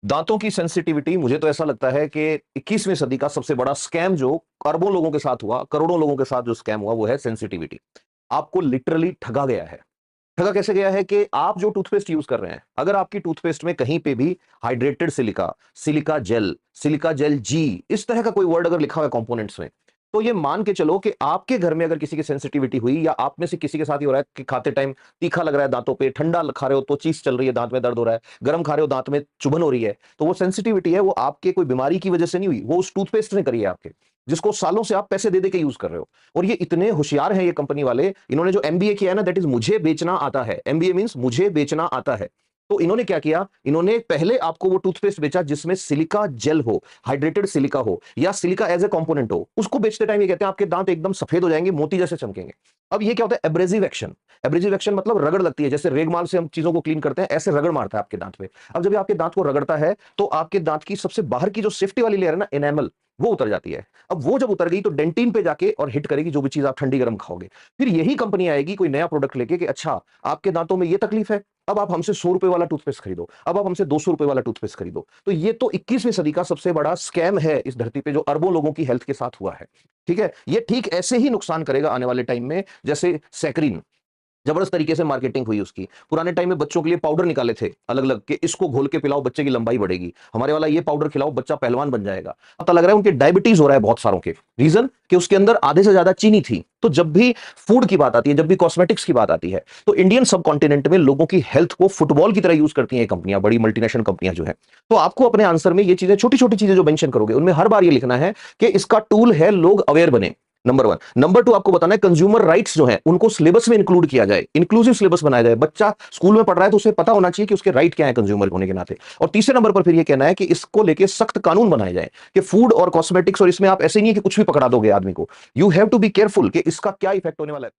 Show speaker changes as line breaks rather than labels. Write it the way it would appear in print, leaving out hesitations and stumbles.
दांतों की सेंसिटिविटी, मुझे तो ऐसा लगता है कि 21वीं सदी का सबसे बड़ा स्कैम जो अरबों लोगों के साथ हुआ, करोड़ों लोगों के साथ जो स्कैम हुआ, वो है सेंसिटिविटी। आपको लिटरली ठगा गया है। ठगा कैसे गया है कि आप जो टूथपेस्ट यूज कर रहे हैं, अगर आपकी टूथपेस्ट में कहीं पे भी हाइड्रेटेड सिलिका, सिलिका जेल जी, इस तरह का कोई वर्ड अगर लिखा हुआ है कंपोनेंट्स में, तो ये मान के चलो कि आपके घर में अगर किसी की सेंसिटिविटी हुई, या आप में से किसी के साथ ही हो रहा है कि खाते टाइम तीखा लग रहा है दांतों पे, ठंडा खा रहे हो तो चीज चल रही है, दांत में दर्द हो रहा है, गर्म खा रहे हो दांत में चुभन हो रही है, तो वो सेंसिटिविटी है, वो आपके कोई बीमारी की वजह से नहीं हुई, वो उस टूथपेस्ट ने करी है आपके, जिसको सालों से आप पैसे दे दे के यूज कर रहे हो। और ये इतने होशियार हैं ये कंपनी वाले, इन्होंने जो एमबीए किया है ना, दैट इज मुझे बेचना आता है। एमबीए मींस मुझे बेचना आता है। तो इन्होंने क्या किया, इन्होंने पहले आपको वो टूथपेस्ट बेचा जिसमें सिलिका जेल हो, हाइड्रेटेड सिलिका हो, या सिलिका एज ए कंपोनेंट हो। उसको बेचते टाइम ये कहते हैं आपके दांत एकदम सफेद हो जाएंगे, मोती जैसे चमकेंगे। अब ये क्या होता है, एब्रेसिव एक्शन। एब्रेसिव एक्शन मतलब रगड़ लगती है, जैसे रेगमाल से हम चीजों को क्लीन करते हैं, ऐसे रगड़ मारता है आपके दांत पे। अब जब ये आपके दांत को रगड़ता है, तो आपके दांत की सबसे बाहर की जो सेफ्टी वाली लेयर है ना, एनेमल, वो उतर जाती है। अब वो जब उतर गई तो डेंटिन पे जाके और हिट करेगी जो भी चीज आप ठंडी गर्म खाओगे। फिर यही कंपनी आएगी कोई नया प्रोडक्ट लेके कि अच्छा, आपके दांतों में ये तकलीफ है, अब आप हमसे 100 रुपए वाला टूथपेस्ट खरीदो, अब आप हमसे 200 रुपए वाला टूथपेस्ट खरीदो। तो ये तो 21वीं सदी का सबसे बड़ा स्कैम है इस धरती पे, जो अरबों लोगों की हेल्थ के साथ हुआ है। ठीक है, ये ठीक ऐसे ही नुकसान करेगा आने वाले टाइम में, जैसे सैकरीन, जबरदस्त तरीके से मार्केटिंग हुई उसकी। पुराने टाइम में बच्चों के लिए पाउडर निकाले थे अलग अलग, कि इसको घोल के पिलाओ बच्चे की लंबाई बढ़ेगी, हमारे वाला ये पाउडर खिलाओ बच्चा पहलवान बन जाएगा। पता लग रहा है उनके डायबिटीज हो रहा है बहुत सारों के, रीजन कि उसके अंदर आधे से ज्यादा चीनी थी। तो जब भी फूड की बात आती है, जब भी कॉस्मेटिक्स की बात आती है, तो इंडियन सब कॉन्टिनेंट में लोगों की हेल्थ को फुटबॉल की तरह यूज करती हैं कंपनियां, बड़ी मल्टीनेशनल कंपनियां जो है। तो आपको अपने आंसर में ये चीजें, छोटी छोटी चीजें जो मेंशन करोगे, उनमें हर बार ये लिखना है कि इसका टूल है लोग अवेयर बने, नंबर वन। नंबर टू, आपको बताना है कंज्यूमर राइट्स जो है उनको सिलेबस में इंक्लूड किया जाए, इंक्लूसिव सिलेबस बनाया जाए। बच्चा स्कूल में पढ़ रहा है तो उसे पता होना चाहिए कि उसके राइट क्या है कंज्यूमर होने के नाते। और तीसरे नंबर पर फिर ये कहना है कि इसको लेके सख्त कानून बनाए जाए, कि फूड और कॉस्मेटिक्स, और इसमें आप ऐसे नहीं है कि कुछ भी पकड़ा दोगे आदमी को, you have to be careful कि इसका क्या इफेक्ट होने वाला है।